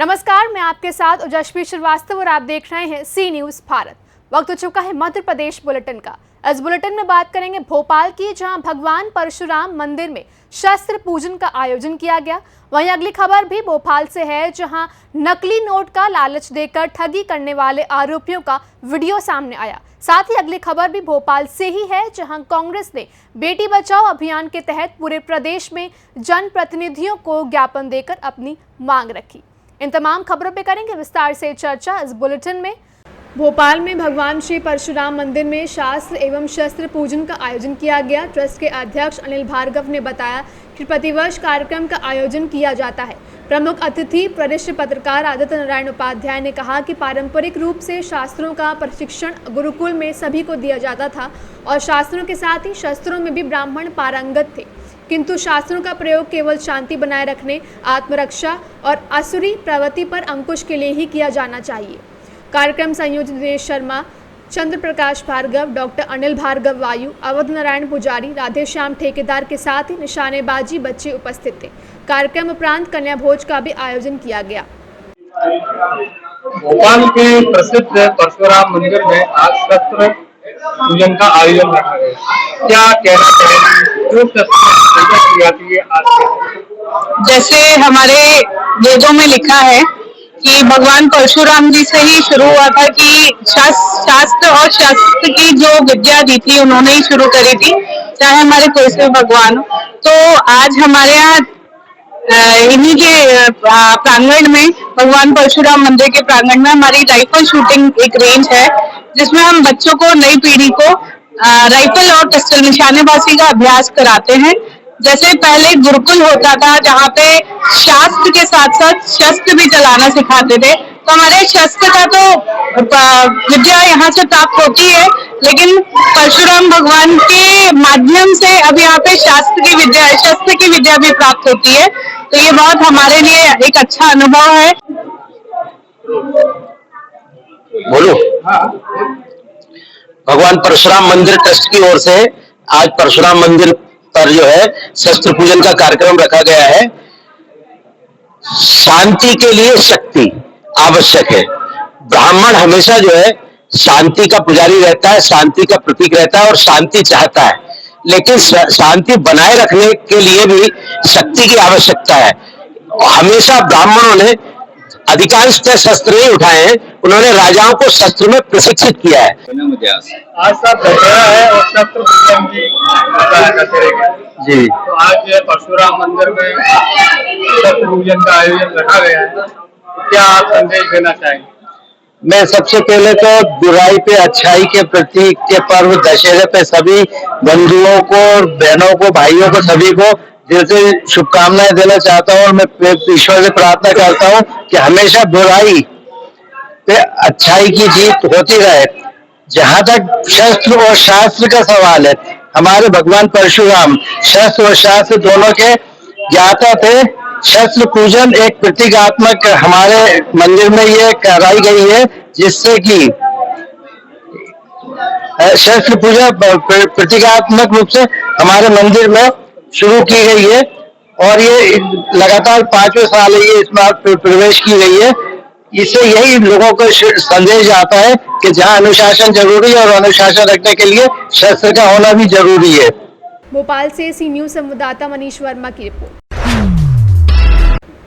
नमस्कार, मैं आपके साथ ओजस्वी श्रीवास्तव और आप देख रहे हैं सी न्यूज भारत। वक्त हो चुका है मध्य प्रदेश बुलेटिन का। इस बुलेटिन में बात करेंगे भोपाल की, जहां भगवान परशुराम मंदिर में शस्त्र पूजन का आयोजन किया गया। वहीं अगली खबर भी भोपाल से है, जहां नकली नोट का लालच देकर ठगी करने वाले आरोपियों का वीडियो सामने आया। साथ ही अगली खबर भी भोपाल से ही है, जहां कांग्रेस ने बेटी बचाओ अभियान के तहत पूरे प्रदेश में जनप्रतिनिधियों को ज्ञापन देकर अपनी मांग रखी। इन तमाम खबरों पे करेंगे विस्तार से चर्चा इस बुलेटिन में। भोपाल में भगवान श्री परशुराम मंदिर में शास्त्र एवं शस्त्र पूजन का आयोजन किया गया। ट्रस्ट के अध्यक्ष अनिल भार्गव ने बताया कि प्रतिवर्ष कार्यक्रम का आयोजन किया जाता है। प्रमुख अतिथि वरिष्ठ पत्रकार आदित्य नारायण उपाध्याय ने कहा कि पारंपरिक रूप से शास्त्रों का प्रशिक्षण गुरुकुल में सभी को दिया जाता था और शास्त्रों के साथ ही शस्त्रों में भी ब्राह्मण पारंगत थे, किंतु शास्त्रों का प्रयोग केवल शांति बनाए रखने, आत्मरक्षा और असुरी प्रवृत्ति पर अंकुश के लिए ही किया जाना चाहिए। कार्यक्रम संयोजक दिनेश शर्मा, चंद्र प्रकाश भार्गव, डॉक्टर अनिल भार्गव वायु, अवध नारायण पुजारी, राधेश्याम ठेकेदार के साथ ही निशानेबाजी बच्चे उपस्थित थे। कार्यक्रम उपरांत कन्या भोज का भी आयोजन किया गया। भोपाल के प्रसिद्ध परशुराम मंदिर में आज शस्त्र पूजन का आयोजन रखा गया। क्या कहना चाहेंगे, जो शस्त्र पूजा की जाती है आज? जैसे हमारे वेदों में लिखा है कि भगवान परशुराम जी से ही शुरू हुआ था कि शास्त्र और शास्त्र की जो विद्या दी थी उन्होंने ही शुरू करी थी, चाहे हमारे कोई से भगवान। तो आज हमारे यहाँ इन्हीं के प्रांगण में, भगवान परशुराम मंदिर के प्रांगण में हमारी राइफल शूटिंग एक रेंज है, जिसमें हम बच्चों को, नई पीढ़ी को राइफल और पिस्टल निशानेबाजी का अभ्यास कराते हैं। जैसे पहले गुरुकुल होता था जहाँ पे शास्त्र के साथ साथ शस्त्र भी चलाना सिखाते थे, तो हमारे शस्त्र का तो विद्या यहाँ से प्राप्त होती है, लेकिन परशुराम भगवान के माध्यम से अब यहाँ पे शस्त्र की विद्या भी प्राप्त होती है। तो ये बहुत हमारे लिए एक अच्छा अनुभव है। बोलो। भगवान परशुराम मंदिर ट्रस्ट की ओर से आज परशुराम मंदिर पर जो है शस्त्र पूजन का कार्यक्रम रखा गया है। शांति के लिए शक्ति आवश्यक है। ब्राह्मण हमेशा जो है शांति का पुजारी रहता है, शांति का प्रतीक रहता है और शांति चाहता है, लेकिन शांति बनाए रखने के लिए भी शक्ति की आवश्यकता है। हमेशा ब्राह्मणों ने अधिकांश शस्त्र नहीं उठाए हैं, उन्होंने राजाओं को शस्त्र में प्रशिक्षित किया है। आज साथ दशहरा है और शस्त्र पूजन की जी, तो आज परशुराम मंदिर में शस्त्र पूजन का आयोजन रखा गया है। क्या आप संदेश देना चाहेंगे? मैं सबसे पहले तो बुराई पे अच्छाई के प्रतीक के पर्व दशहरे पे सभी बंधुओं को, बहनों को, भाइयों को, सभी को दिल से शुभकामनाएं देना चाहता हूँ और मैं ईश्वर से प्रार्थना करता हूँ कि हमेशा बुराई पे अच्छाई की जीत होती रहे। जहां तक शस्त्र और शास्त्र का सवाल है, हमारे भगवान परशुराम शस्त्र और शास्त्र दोनों के ज्ञाता थे। शस्त्र पूजन एक प्रतीकात्मक हमारे मंदिर में ये कराई गई है, जिससे कि शस्त्र पूजा प्रतीकात्मक रूप से हमारे मंदिर में शुरू की गई है और ये लगातार 5वें साल है ये इसमें प्रवेश की गई है। इससे यही लोगों को संदेश आता है कि जहां अनुशासन जरूरी है और अनुशासन रखने के लिए शस्त्र का होना भी जरूरी है। भोपाल से सी न्यूज संवाददाता मनीष वर्मा की रिपोर्ट।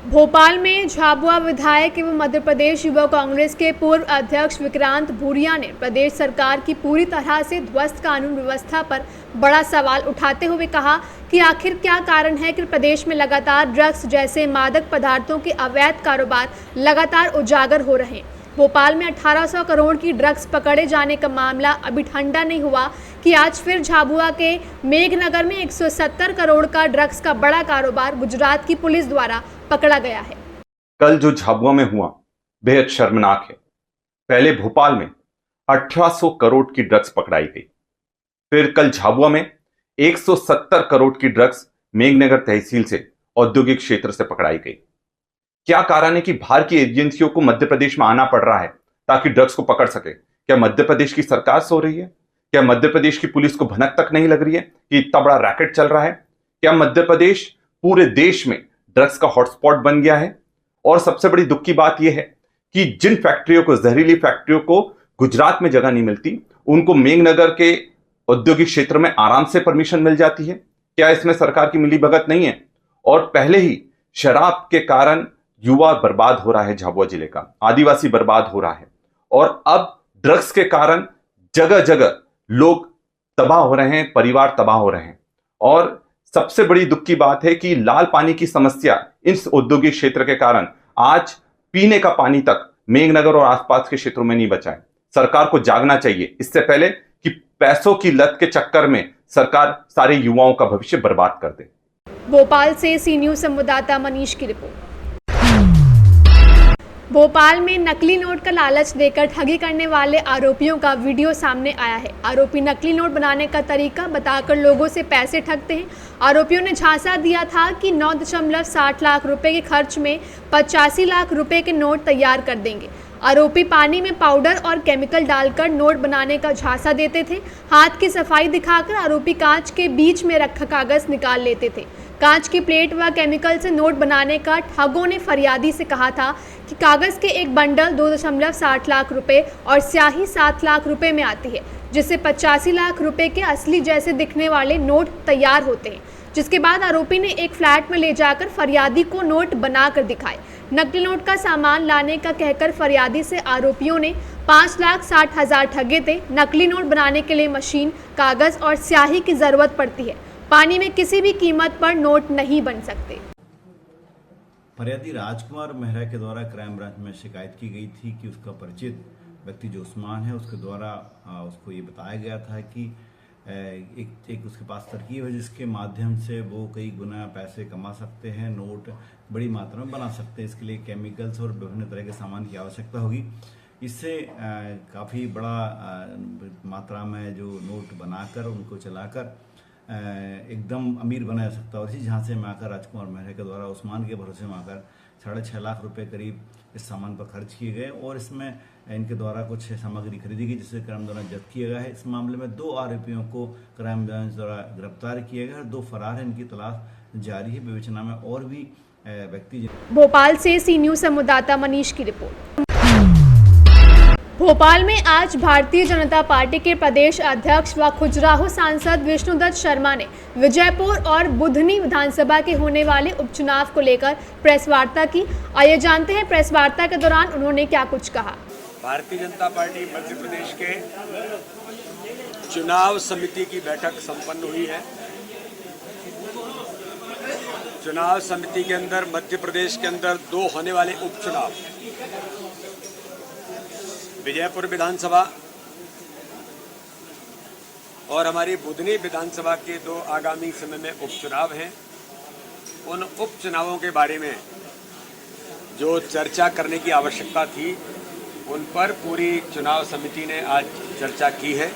भोपाल में झाबुआ विधायक एवं मध्य प्रदेश युवा कांग्रेस के पूर्व अध्यक्ष विक्रांत भूरिया ने प्रदेश सरकार की पूरी तरह से ध्वस्त कानून व्यवस्था पर बड़ा सवाल उठाते हुए कहा कि आखिर क्या कारण है कि प्रदेश में लगातार ड्रग्स जैसे मादक पदार्थों के अवैध कारोबार लगातार उजागर हो रहे हैं। भोपाल में 1800 करोड़ की ड्रग्स पकड़े जाने का मामला अभी ठंडा नहीं हुआ कि आज फिर झाबुआ के मेघनगर में 170 करोड़ का ड्रग्स का बड़ा कारोबार गुजरात की पुलिस द्वारा पकड़ा गया है। कल जो झाबुआ में हुआ बेहद शर्मनाक है। पहले भोपाल में 1800 करोड़ की ड्रग्स पकड़ाई गई, फिर कल झाबुआ में 170 करोड़ की ड्रग्स मेघनगर तहसील से औद्योगिक क्षेत्र से पकड़ाई गई। क्या कारण है कि बाहर की एजेंसियों को मध्य प्रदेश में आना पड़ रहा है ताकि ड्रग्स को पकड़ सके? क्या मध्य प्रदेश की सरकार सो रही है? क्या मध्य प्रदेश की पुलिस को भनक तक नहीं लग रही है कि इतना बड़ा रैकेट चल रहा है? क्या मध्य प्रदेश पूरे देश में ड्रग्स का हॉटस्पॉट बन गया है? और सबसे बड़ी दुख की बात यह है कि जिन फैक्ट्रियों को, जहरीली फैक्ट्रियों को गुजरात में जगह नहीं मिलती, उनको मेघनगर के औद्योगिक क्षेत्र में आराम से परमिशन मिल जाती है। क्या इसमें सरकार की मिलीभगत नहीं है? और पहले ही शराब के कारण युवा बर्बाद हो रहा है, झाबुआ जिले का आदिवासी बर्बाद हो रहा है, और अब ड्रग्स के कारण जगह जगह लोग तबाह हो रहे हैं, परिवार तबाह हो रहे हैं। और सबसे बड़ी दुख की बात है कि लाल पानी की समस्या इस औद्योगिक क्षेत्र के कारण आज पीने का पानी तक मेघनगर और आसपास के क्षेत्रों में नहीं बचा है। सरकार को जागना चाहिए इससे पहले कि पैसों की लत के चक्कर में सरकार सारे युवाओं का भविष्य बर्बाद कर दे। भोपाल से सी न्यूज़ संवाददाता मनीष की रिपोर्ट। भोपाल में नकली नोट का लालच देकर ठगी करने वाले आरोपियों का वीडियो सामने आया है। आरोपी नकली नोट बनाने का तरीका बताकर लोगों से पैसे ठगते हैं। आरोपियों ने झांसा दिया था कि 9.60 लाख रुपए के खर्च में 85 लाख रुपए के नोट तैयार कर देंगे। आरोपी पानी में पाउडर और केमिकल डालकर नोट बनाने का झांसा देते थे। हाथ की सफाई दिखाकर आरोपी कांच के बीच में रखा कागज निकाल लेते थे। कांच की प्लेट व केमिकल से नोट बनाने का ठगों ने फरियादी से कहा था कि कागज के एक बंडल 2.60 लाख रुपए और स्याही 7 लाख रुपए में आती है, जिससे 85 लाख रुपए के असली जैसे दिखने वाले नोट तैयार होते हैं। जिसके बाद आरोपी ने एक फ्लैट में ले जाकर फरियादी को नोट बनाकर दिखाए। नकली नोट का सामान लाने का कहकर फरियादी से आरोपियों ने 5,60,000 ठगे थे। नकली नोट बनाने के लिए मशीन, कागज और स्याही की जरूरत पड़ती है। पानी में किसी भी कीमत पर नोट नहीं बन सकते। फरियादी राजकुमार मेहरा के द्वारा क्राइम ब्रांच में शिकायत की गई थी कि उसका परिचित व्यक्ति जो उस्मान है, उसके द्वारा उसको ये बताया गया था कि एक उसके पास तरकीब है जिसके माध्यम से वो कई गुना पैसे कमा सकते हैं, नोट बड़ी मात्रा में बना सकते हैं। इसके लिए केमिकल्स और विभिन्न तरह के सामान की आवश्यकता होगी। इससे काफ़ी बड़ा मात्रा में जो नोट बनाकर उनको चलाकर एकदम अमीर बनाया जा सकता है। और इसी झांसे में आकर राजकुमार मेहरा के द्वारा उस्मान के भरोसे में आकर 6.5 लाख रुपए करीब इस सामान पर खर्च किए गए और इसमें इनके द्वारा कुछ सामग्री खरीदी गई जिसे क्राइम द्वारा जब्त किया गया है। इस मामले में 2 आरोपियों को क्राइम ब्रांच द्वारा गिरफ्तार किया गया है। 2 फरार हैं, इनकी तलाश जारी है। विवेचना में और भी व्यक्ति। भोपाल से सी न्यूज़ संवाददाता मनीष की रिपोर्ट। भोपाल में आज भारतीय जनता पार्टी के प्रदेश अध्यक्ष व खजुराहो सांसद विष्णुदत्त शर्मा ने विजयपुर और बुधनी विधानसभा के होने वाले उपचुनाव को लेकर प्रेस वार्ता की। आइए जानते हैं प्रेस वार्ता के दौरान उन्होंने क्या कुछ कहा। भारतीय जनता पार्टी मध्य प्रदेश के चुनाव समिति की बैठक संपन्न हुई है। चुनाव समिति के अंदर मध्य प्रदेश के अंदर 2 होने वाले उपचुनाव, विजयपुर विधानसभा और हमारी बुधनी विधानसभा के 2 आगामी समय में उपचुनाव हैं। उन उपचुनावों के बारे में जो चर्चा करने की आवश्यकता थी, उन पर पूरी चुनाव समिति ने आज चर्चा की है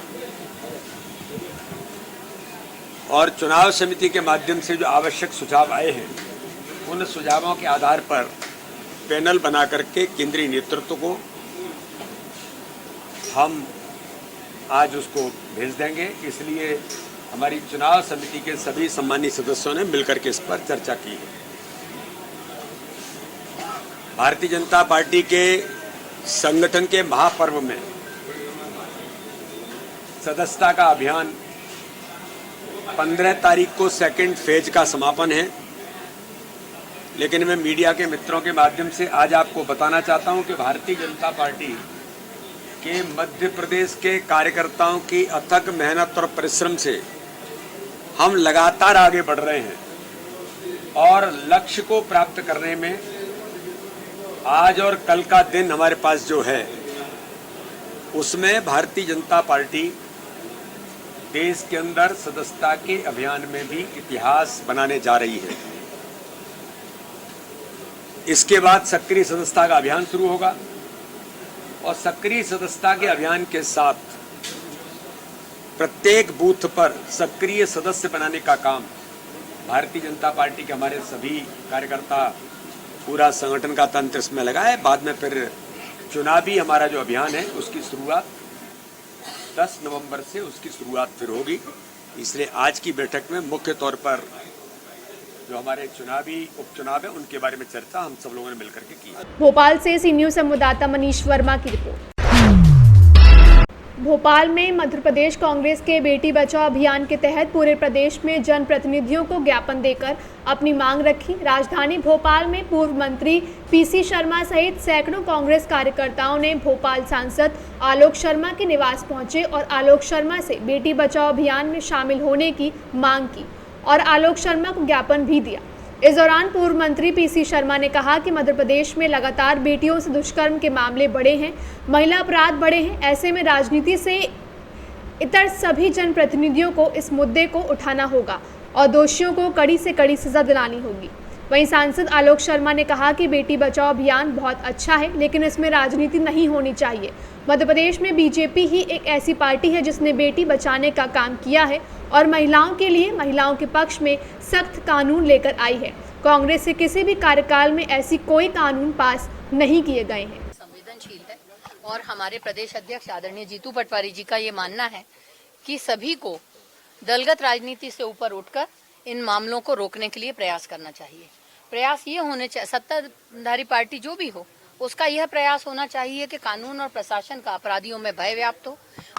और चुनाव समिति के माध्यम से जो आवश्यक सुझाव आए हैं, उन सुझावों के आधार पर पैनल बना करके केंद्रीय नेतृत्व को हम आज उसको भेज देंगे। इसलिए हमारी चुनाव समिति के सभी सम्मानित सदस्यों ने मिलकर के इस पर चर्चा की है। भारतीय जनता पार्टी के संगठन के महापर्व में सदस्यता का अभियान 15 तारीख को सेकंड फेज का समापन है। लेकिन मैं मीडिया के मित्रों के माध्यम से आज आपको बताना चाहता हूं कि भारतीय जनता पार्टी के मध्य प्रदेश के कार्यकर्ताओं की अथक मेहनत और परिश्रम से हम लगातार आगे बढ़ रहे हैं और लक्ष्य को प्राप्त करने में आज और कल का दिन हमारे पास जो है, उसमें भारतीय जनता पार्टी देश के अंदर सदस्यता के अभियान में भी इतिहास बनाने जा रही है। इसके बाद सक्रिय सदस्यता का अभियान शुरू होगा और सक्रिय सदस्यता के अभियान के साथ प्रत्येक बूथ पर सक्रिय सदस्य बनाने का काम भारतीय जनता पार्टी के हमारे सभी कार्यकर्ता, पूरा संगठन का तंत्र इसमें लगा है। बाद में फिर चुनावी हमारा जो अभियान है उसकी शुरुआत 10 नवंबर से उसकी शुरुआत फिर होगी। इसलिए आज की बैठक में मुख्य तौर पर जो हमारे चुनावी उपचुनाव है उनके बारे में चर्चा हम सब लोगों ने मिलकर के की। भोपाल से सी न्यूज संवाददाता मनीष वर्मा की रिपोर्ट। भोपाल में मध्य प्रदेश कांग्रेस के बेटी बचाओ अभियान के तहत पूरे प्रदेश में जनप्रतिनिधियों को ज्ञापन देकर अपनी मांग रखी। राजधानी भोपाल में पूर्व मंत्री पीसी शर्मा सहित सैकड़ों कांग्रेस कार्यकर्ताओं ने भोपाल सांसद आलोक शर्मा के निवास पहुंचे और आलोक शर्मा से बेटी बचाओ अभियान में शामिल होने की मांग की और आलोक शर्मा को ज्ञापन भी दिया। इस दौरान पूर्व मंत्री पीसी शर्मा ने कहा कि मध्य प्रदेश में लगातार बेटियों से दुष्कर्म के मामले बढ़े हैं, महिला अपराध बढ़े हैं। ऐसे में राजनीति से इतर सभी जनप्रतिनिधियों को इस मुद्दे को उठाना होगा और दोषियों को कड़ी से कड़ी सजा दिलानी होगी। वहीं सांसद आलोक शर्मा ने कहा कि बेटी बचाओ अभियान बहुत अच्छा है, लेकिन इसमें राजनीति नहीं होनी चाहिए। मध्य प्रदेश में बीजेपी ही एक ऐसी पार्टी है जिसने बेटी बचाने का काम किया है और महिलाओं के लिए, महिलाओं के पक्ष में सख्त कानून लेकर आई है। कांग्रेस से किसी भी कार्यकाल में ऐसी कोई कानून पास नहीं किए गए हैं। संवेदनशील है और हमारे प्रदेश अध्यक्ष आदरणीय जीतू पटवारी जी का ये मानना है कि सभी को दलगत राजनीति से ऊपर उठकर इन मामलों को रोकने के लिए प्रयास करना चाहिए। प्रयास ये होने चाहिए, सत्ताधारी पार्टी जो भी हो उसका यह प्रयास होना चाहिए कि कानून और प्रशासन का अपराधियों में भय व्याप्त हो,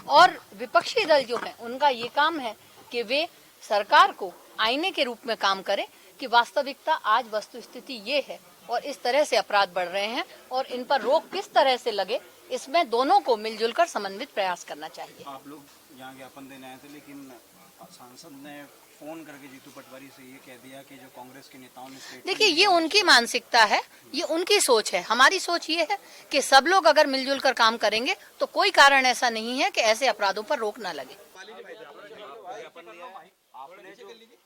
और विपक्षी दल जो है उनका ये काम है कि वे सरकार को आईने के रूप में काम करें कि वास्तविकता आज वस्तु स्थिति ये है और इस तरह से अपराध बढ़ रहे हैं और इन पर रोक किस तरह से लगे, इसमें दोनों को मिलजुल कर समन्वित प्रयास करना चाहिए। आप लोग यहाँ ज्ञापन देने आए थे, लेकिन सांसद ने फोन करके जीतू पटवारी से ये कह दिया कि जो कांग्रेस के नेताओं ने देखिए, ये उनकी मानसिकता है, ये उनकी सोच है। हमारी सोच ये है कि सब लोग अगर मिलजुल कर काम करेंगे तो कोई कारण ऐसा नहीं है कि ऐसे अपराधों पर रोक ना लगे।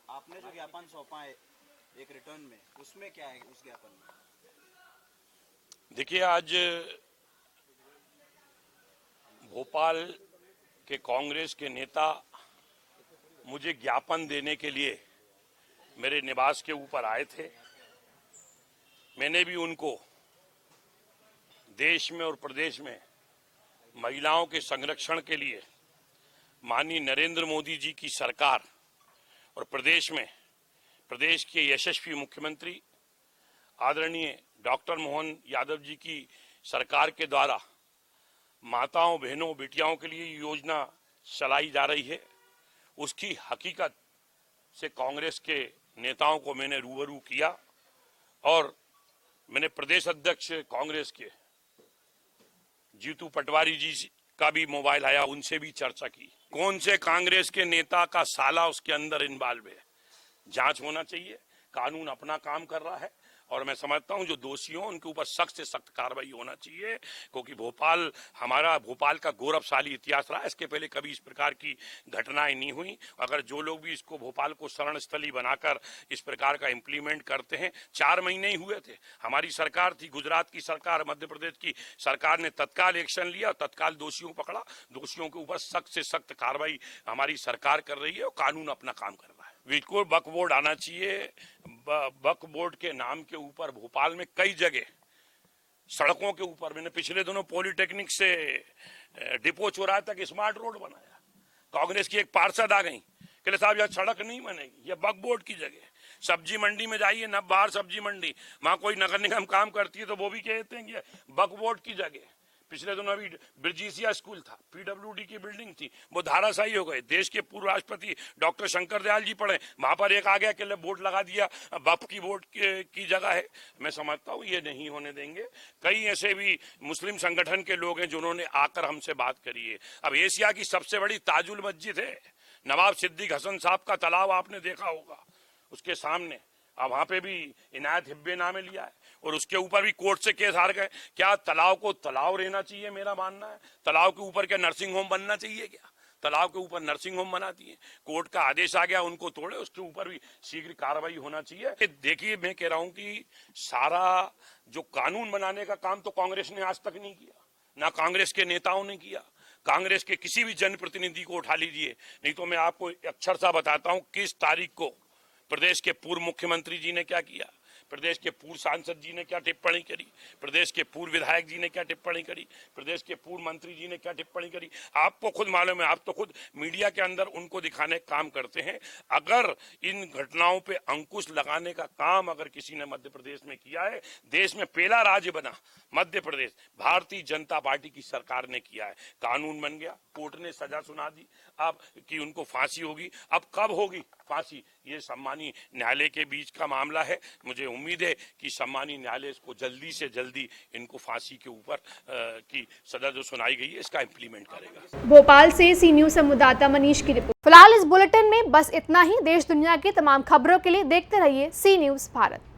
आपने जो ज्ञापन सौंपा है एक रिटर्न में, उसमें क्या है उस ज्ञापन में? देखिए, आज भोपाल के कांग्रेस के नेता मुझे ज्ञापन देने के लिए मेरे निवास के ऊपर आए थे। मैंने भी उनको देश में और प्रदेश में महिलाओं के संरक्षण के लिए माननीय नरेंद्र मोदी जी की सरकार और प्रदेश में प्रदेश के यशस्वी मुख्यमंत्री आदरणीय डॉक्टर मोहन यादव जी की सरकार के द्वारा माताओं, बहनों, बेटियों के लिए योजना चलाई जा रही है, उसकी हकीकत से कांग्रेस के नेताओं को मैंने रूबरू किया और मैंने प्रदेश अध्यक्ष कांग्रेस के जीतू पटवारी जी का भी मोबाइल आया, उनसे भी चर्चा की। कौन से कांग्रेस के नेता का साला उसके अंदर इन्वॉल्व है, जांच होना चाहिए। कानून अपना काम कर रहा है और मैं समझता हूं जो दोषी हों उनके ऊपर सख्त से सख्त कार्रवाई होना चाहिए, क्योंकि भोपाल का गौरवशाली इतिहास रहा। इसके पहले कभी इस प्रकार की घटनाएं नहीं हुई। अगर जो लोग भी इसको भोपाल को शरण स्थली बनाकर इस प्रकार का इम्प्लीमेंट करते हैं, 4 महीने ही हुए थे, हमारी सरकार थी, गुजरात की सरकार, मध्य प्रदेश की सरकार ने तत्काल एक्शन लिया और तत्काल दोषियों को पकड़ा। दोषियों के ऊपर सख्त से सख्त कार्रवाई हमारी सरकार कर रही है और कानून अपना काम कर रहा है। बिल्कुल वक्फ बोर्ड आना चाहिए। वक्फ बोर्ड के नाम के ऊपर भोपाल में कई जगह सड़कों के ऊपर, मैंने पिछले दिनों पॉलिटेक्निक से डिपो चौराहे तक स्मार्ट रोड बनाया। कांग्रेस की एक पार्षद आ गई, कहले साहब यह सड़क नहीं बनेगी, यह वक्फ बोर्ड की जगह। सब्जी मंडी में जाइए, न बाहर सब्जी मंडी, वहां कोई नगर निगम काम करती है तो वो भी कहते हैं कि वक्फ बोर्ड की जगह। पिछले दिनों अभी ब्रिजिसिया स्कूल था, पीडब्ल्यूडी की बिल्डिंग थी, वो धाराशायी हो गए। देश के पूर्व राष्ट्रपति डॉक्टर शंकर दयाल जी पढ़े, वहां पर एक आ गया कि बोर्ड लगा दिया, वक्फ की बोर्ड की जगह है। मैं समझता हूँ ये नहीं होने देंगे। कई ऐसे भी मुस्लिम संगठन के लोग हैं जिन्होंने आकर हमसे बात करी है। अब एशिया की सबसे बड़ी ताजुल मस्जिद है, नवाब सिद्दीक हसन साहब का तालाब आपने देखा होगा, उसके सामने अब वहां पे भी इनायत हिब्बे नामे लिया है और उसके ऊपर भी कोर्ट से केस हार गए। क्या तालाब को तालाब रहना चाहिए? मेरा मानना है तालाब के ऊपर क्या नर्सिंग होम बनना चाहिए? क्या तालाब के ऊपर नर्सिंग होम बनाती है? कोर्ट का आदेश आ गया, उनको तोड़े, उसके ऊपर भी शीघ्र कार्रवाई होना चाहिए। देखिए, मैं कह रहा हूं कि सारा जो कानून बनाने का काम तो कांग्रेस ने आज तक नहीं किया, ना कांग्रेस के नेताओं ने किया। कांग्रेस के किसी भी जनप्रतिनिधि को उठा लीजिए, नहीं तो मैं आपको अक्षर सा बताता हूं किस तारीख को प्रदेश के पूर्व मुख्यमंत्री जी ने क्या किया। प्रदेश के पूर्व सांसद जी ने क्या टिप्पणी करी, प्रदेश के पूर्व विधायक जी ने क्या टिप्पणी करी, प्रदेश के पूर्व मंत्री जी ने क्या टिप्पणी करी। आपको खुद मालूम है, आप तो खुद मीडिया के अंदर उनको दिखाने का काम करते हैं। अगर इन घटनाओं पे अंकुश लगाने का काम अगर किसी ने मध्य प्रदेश में किया है, देश में पहला राज्य बना मध्य प्रदेश, भारतीय जनता पार्टी की सरकार ने किया है। कानून बन गया, कोर्ट ने सजा सुना दी अब कि उनको फांसी होगी। अब कब होगी फांसी, ये सम्मानीय न्यायालय के बीच का मामला है। मुझे उम्मीद है कि सम्मानीय न्यायालय इसको जल्दी से जल्दी इनको फांसी के ऊपर की सजा जो सुनाई गई है इसका इम्प्लीमेंट करेगा। भोपाल से सी न्यूज संवाददाता मनीष की रिपोर्ट। फिलहाल इस बुलेटिन में बस इतना ही। देश दुनिया की तमाम खबरों के लिए देखते रहिए सी न्यूज भारत।